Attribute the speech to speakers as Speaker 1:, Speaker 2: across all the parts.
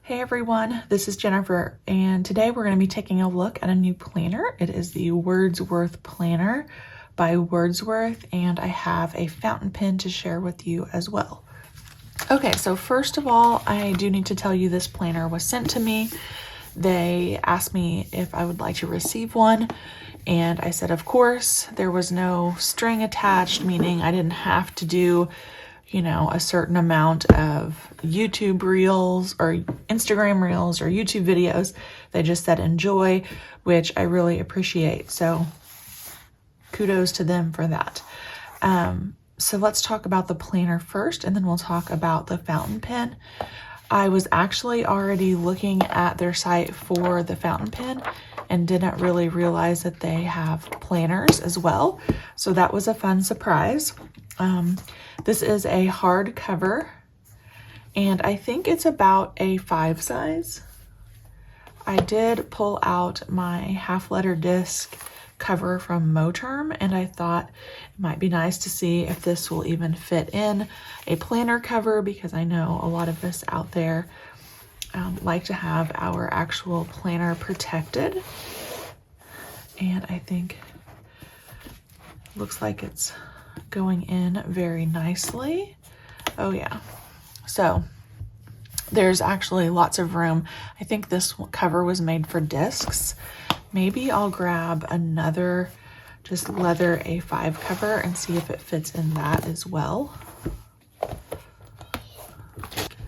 Speaker 1: Hey everyone, this is Jennifer, and today we're going to be taking a look at a new planner. It is the Wordsworth planner by Wordsworth, and I have a fountain pen to share with you as well. Okay, so first of all, I do need to tell you this planner was sent to me. They asked me if I would like to receive one, and I said of course. There was no string attached, meaning I didn't have to do a certain amount of YouTube reels or Instagram reels or YouTube videos. They just said enjoy, which I really appreciate. So kudos to them for that. So let's talk about the planner first, and then we'll talk about the fountain pen. I was actually already looking at their site for the fountain pen and didn't really realize that they have planners as well. So that was a fun surprise. This is a hardcover, and I think it's about a 5 size. I did pull out my half-letter disc cover from Moterm, and I thought it might be nice to see if this will even fit in a planner cover, because I know a lot of us out there like to have our actual planner protected. And I think it looks like it's going in very nicely. Oh yeah, so there's actually lots of room. I think this cover was made for discs. Maybe I'll grab another just leather A5 cover and see if it fits in that as well.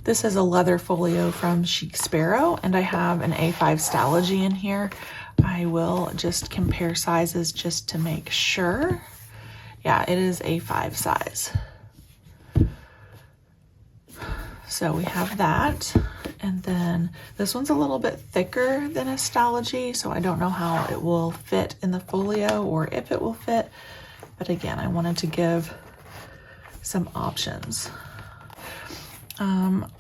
Speaker 1: This is a leather folio from Chic Sparrow, and I have an A5 Stalogy in here. I will just compare sizes just to make sure. Yeah, it is A5 size. So we have that. And then this one's a little bit thicker than a Stalogy, so I don't know how it will fit in the folio or if it will fit. But again, I wanted to give some options.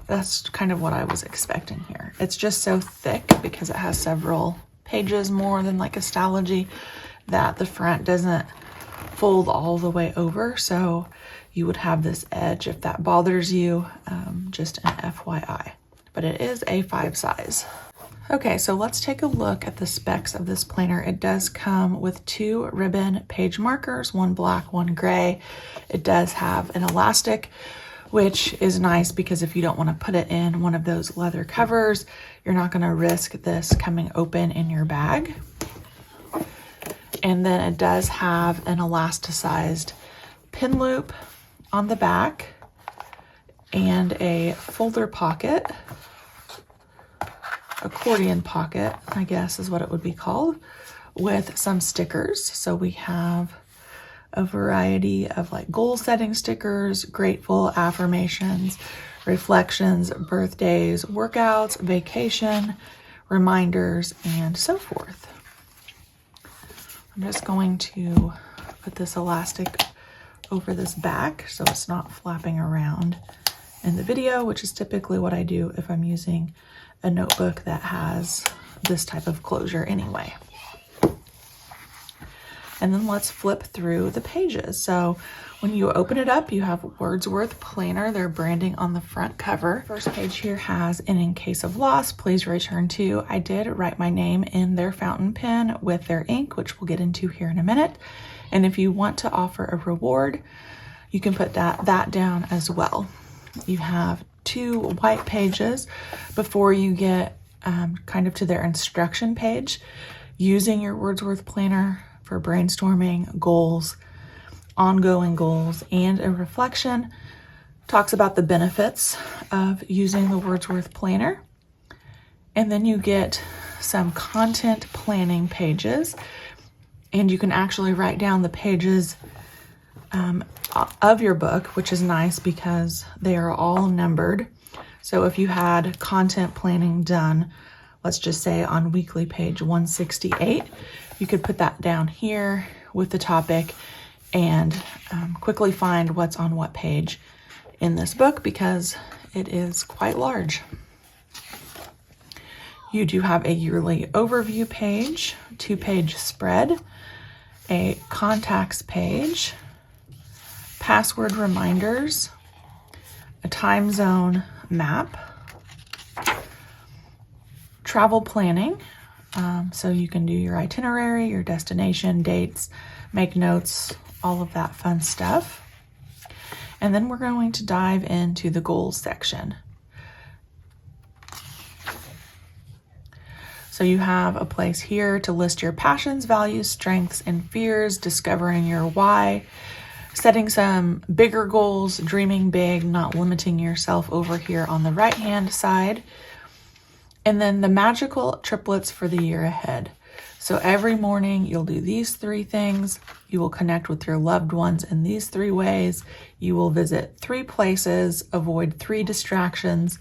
Speaker 1: That's kind of what I was expecting here. It's just so thick because it has several pages more than like a Stalogy that the front doesn't fold all the way over, so you would have this edge if that bothers you, just an FYI. But it is A5 size. Okay, so let's take a look at the specs of this planner. It does come with 2 ribbon page markers, one black, one gray. It does have an elastic, which is nice because if you don't want to put it in one of those leather covers, you're not going to risk this coming open in your bag. And then it does have an elasticized pin loop on the back and a folder pocket, accordion pocket, I guess is what it would be called, with some stickers. So we have a variety of like goal setting stickers, grateful, affirmations, reflections, birthdays, workouts, vacation, reminders, and so forth. I'm just going to put this elastic over this back so it's not flapping around in the video, which is typically what I do if I'm using a notebook that has this type of closure anyway. And then let's flip through the pages. So when you open it up, you have Wordsworth planner, their branding on the front cover. First page here has an in case of loss, please return to. I did write my name in their fountain pen with their ink, which we'll get into here in a minute. And if you want to offer a reward, you can put that down as well. You have 2 white pages before you get kind of to their instruction page, using your Wordsworth planner for brainstorming, goals, ongoing goals, and a reflection. Talks about the benefits of using the Wordsworth planner. And then you get some content planning pages, and you can actually write down the pages of your book, which is nice because they are all numbered. So if you had content planning done, let's just say on weekly page 168, you could put that down here with the topic and quickly find what's on what page in this book because it is quite large. You do have a yearly overview page, 2-page spread, a contacts page, password reminders, a time zone map, travel planning. So you can do your itinerary, your destination, dates, make notes, all of that fun stuff. And then we're going to dive into the goals section. So you have a place here to list your passions, values, strengths, and fears, discovering your why, setting some bigger goals, dreaming big, not limiting yourself over here on the right-hand side. And then the magical triplets for the year ahead. So every morning you'll do these 3 things. You will connect with your loved ones in these 3 ways. You will visit 3 places, avoid 3 distractions,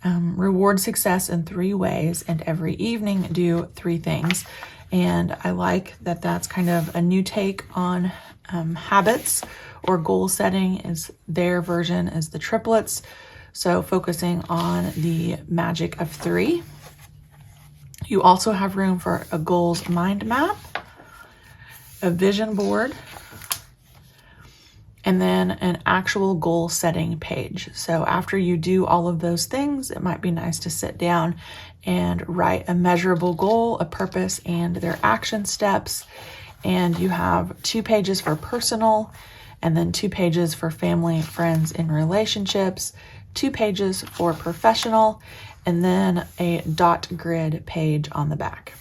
Speaker 1: reward success in 3 ways, and every evening do 3 things. And I like that that's kind of a new take on habits or goal setting. Is their version is the triplets. So focusing on the magic of 3. You also have room for a goals mind map, a vision board, and then an actual goal setting page. So after you do all of those things, it might be nice to sit down and write a measurable goal, a purpose, and their action steps. And you have 2 pages for personal, and then 2 pages for family, friends, and relationships, 2 pages for professional, and then a dot grid page on the back.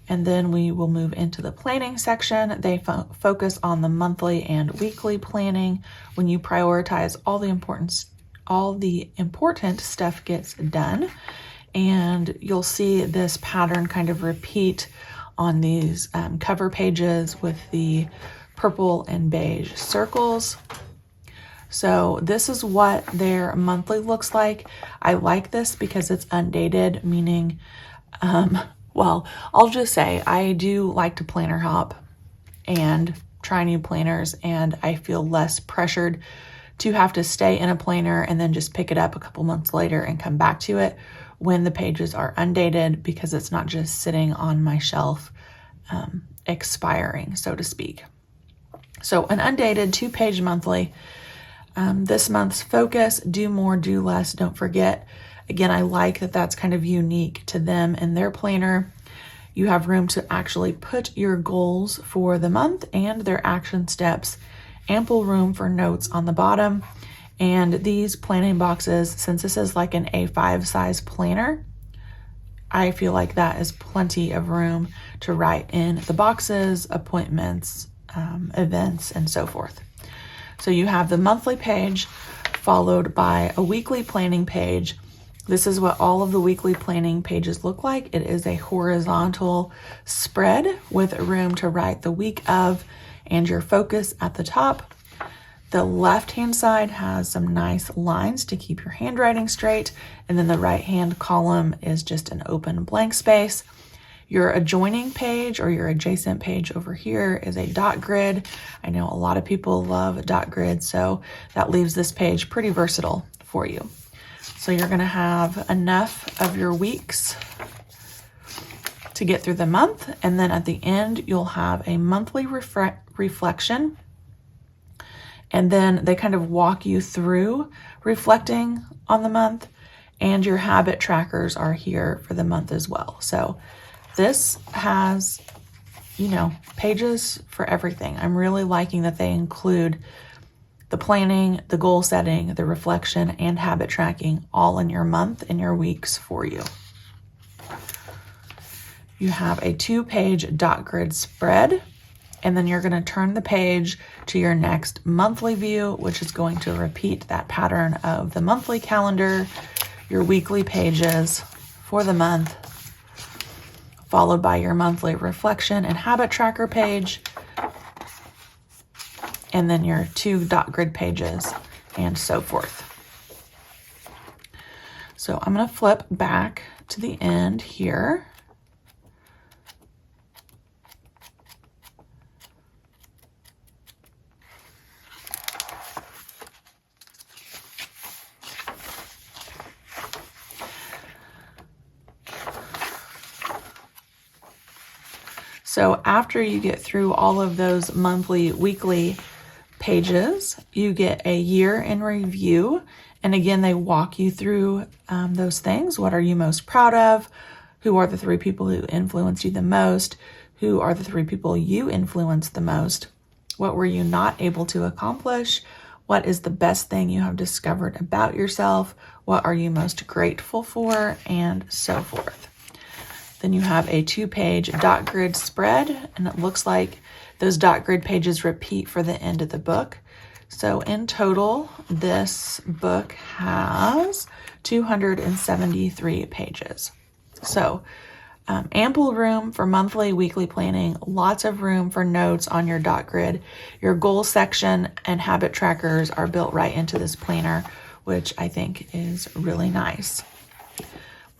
Speaker 1: And then we will move into the planning section. They focus on the monthly and weekly planning. When you prioritize, all the important stuff gets done. And you'll see this pattern kind of repeat on these cover pages with the purple and beige circles. So this is what their monthly looks like. I like this because it's undated, meaning, well, I'll just say I do like to planner hop and try new planners, and I feel less pressured to have to stay in a planner and then just pick it up a couple months later and come back to it when the pages are undated, because it's not just sitting on my shelf expiring, so to speak. So an undated 2-page monthly. This month's focus, do more, do less, don't forget. Again, I like that that's kind of unique to them and their planner. You have room to actually put your goals for the month and their action steps, ample room for notes on the bottom. And these planning boxes, since this is like an A5 size planner, I feel like that is plenty of room to write in the boxes, appointments, events, and so forth. So you have the monthly page followed by a weekly planning page. This is what all of the weekly planning pages look like. It is a horizontal spread with room to write the week of and your focus at the top. The left-hand side has some nice lines to keep your handwriting straight, and then the right-hand column is just an open blank space. Your adjoining page or your adjacent page over here is a dot grid. I know a lot of people love dot grid, so that leaves this page pretty versatile for you. So you're gonna have enough of your weeks to get through the month, and then at the end, you'll have a monthly reflection. And then they kind of walk you through reflecting on the month, and your habit trackers are here for the month as well. So this has, pages for everything. I'm really liking that they include the planning, the goal setting, the reflection, and habit tracking all in your month and your weeks for you. You have a 2-page dot grid spread, and then you're going to turn the page to your next monthly view, which is going to repeat that pattern of the monthly calendar, your weekly pages for the month, followed by your monthly reflection and habit tracker page, and then your 2 dot grid pages, and so forth. So I'm going to flip back to the end here. So after you get through all of those monthly, weekly pages, you get a year in review, And again, they walk you through those things. What are you most proud of? Who are the 3 people who influenced you the most? Who are the 3 people you influenced the most? What were you not able to accomplish? What is the best thing you have discovered about yourself? What are you most grateful for? And so forth. Then you have a 2-page dot grid spread, and it looks like those dot grid pages repeat for the end of the book. So in total, this book has 273 pages. So ample room for monthly, weekly planning, lots of room for notes on your dot grid. Your goal section and habit trackers are built right into this planner, which I think is really nice.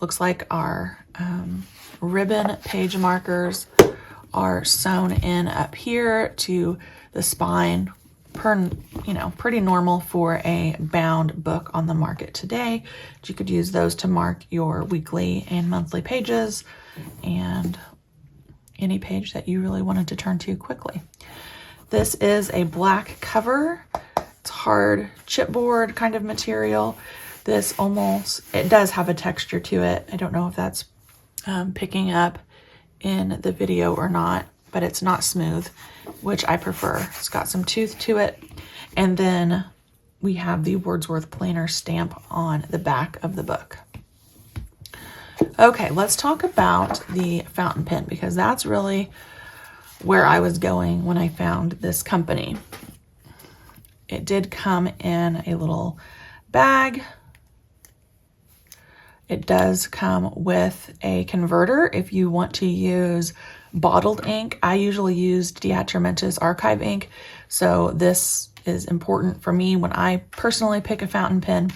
Speaker 1: Looks like our ribbon page markers are sewn in up here to the spine, pretty normal for a bound book on the market today. But you could use those to mark your weekly and monthly pages and any page that you really wanted to turn to quickly. This is a black cover. It's hard chipboard kind of material. It does have a texture to it. I don't know if that's picking up in the video or not, but it's not smooth, which I prefer. It's got some tooth to it. And then we have the Wordsworth planner stamp on the back of the book. Okay, let's talk about the fountain pen, because that's really where I was going when I found this company. It did come in a little bag. It does come with a converter if you want to use bottled ink. I usually use Diatramentis archive ink, so this is important for me when I personally pick a fountain pen,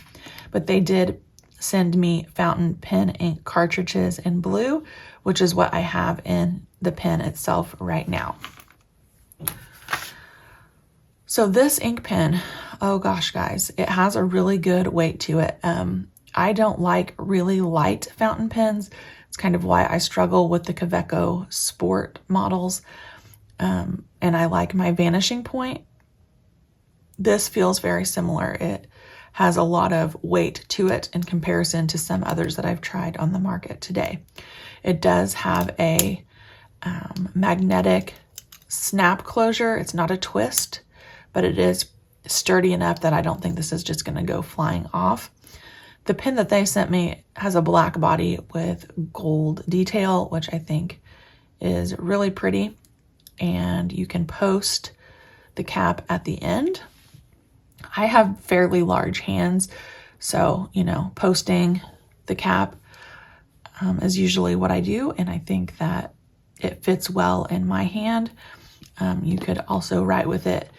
Speaker 1: but they did send me fountain pen ink cartridges in blue, which is what I have in the pen itself right now. So this ink pen, oh gosh, guys, it has a really good weight to it. I don't like really light fountain pens. It's kind of why I struggle with the Kaweco Sport models. And I like my Vanishing Point. This feels very similar. It has a lot of weight to it in comparison to some others that I've tried on the market today. It does have a magnetic snap closure. It's not a twist, but it is sturdy enough that I don't think this is just going to go flying off. The pen that they sent me has a black body with gold detail, which I think is really pretty. And you can post the cap at the end. I have fairly large hands, so, posting the cap is usually what I do. And I think that it fits well in my hand. You could also write with it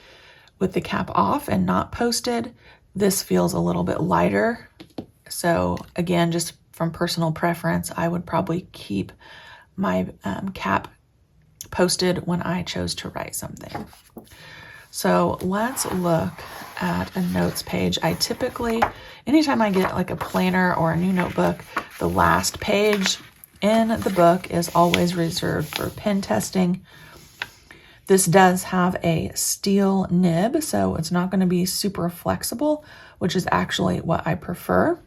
Speaker 1: with the cap off and not posted. This feels a little bit lighter. So again, just from personal preference, I would probably keep my cap posted when I chose to write something. So let's look at a notes page. I typically, anytime I get like a planner or a new notebook, the last page in the book is always reserved for pen testing. This does have a steel nib, so it's not going to be super flexible, which is actually what I prefer.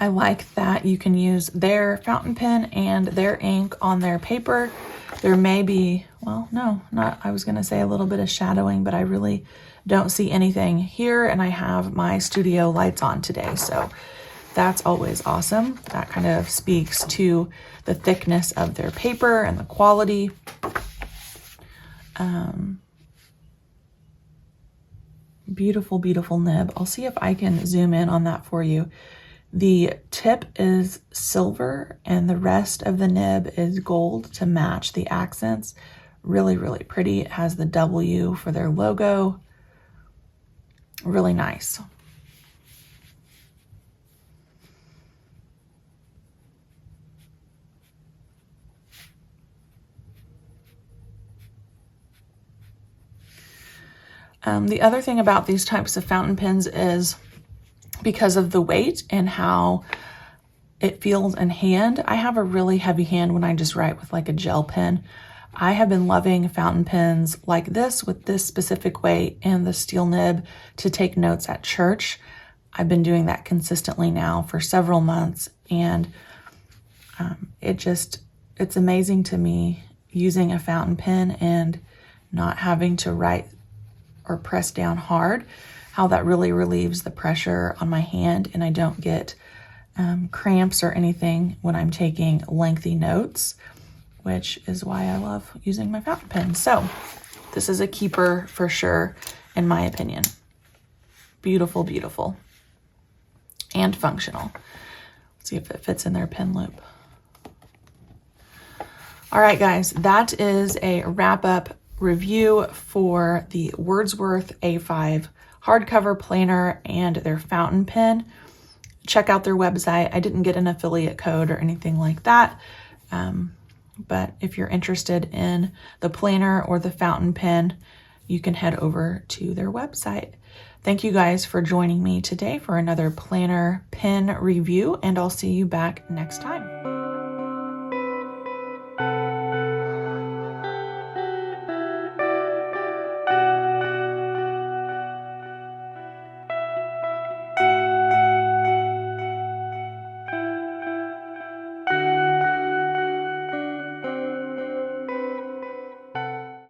Speaker 1: I like that you can use their fountain pen and their ink on their paper. There may be, I was gonna say a little bit of shadowing, but I really don't see anything here, and I have my studio lights on today, so that's always awesome. That kind of speaks to the thickness of their paper and the quality. Beautiful, beautiful nib. I'll see if I can zoom in on that for you. The tip is silver and the rest of the nib is gold to match the accents. Really, really pretty. It has the W for their logo. Really nice. The other thing about these types of fountain pens is because of the weight and how it feels in hand. I have a really heavy hand when I just write with like a gel pen. I have been loving fountain pens like this with this specific weight and the steel nib to take notes at church. I've been doing that consistently now for several months, and it's amazing to me using a fountain pen and not having to write or press down hard, how that really relieves the pressure on my hand, and I don't get cramps or anything when I'm taking lengthy notes, which is why I love using my fountain pen. So this is a keeper for sure, in my opinion. Beautiful, beautiful, and functional. Let's see if it fits in their pen loop. All right, guys, that is a wrap-up review for the Wordsworth A5 hardcover planner and their fountain pen. Check out their website. I didn't get an affiliate code or anything like that, but if you're interested in the planner or the fountain pen, you can head over to their website. Thank you guys for joining me today for another planner pen review, and I'll see you back next time.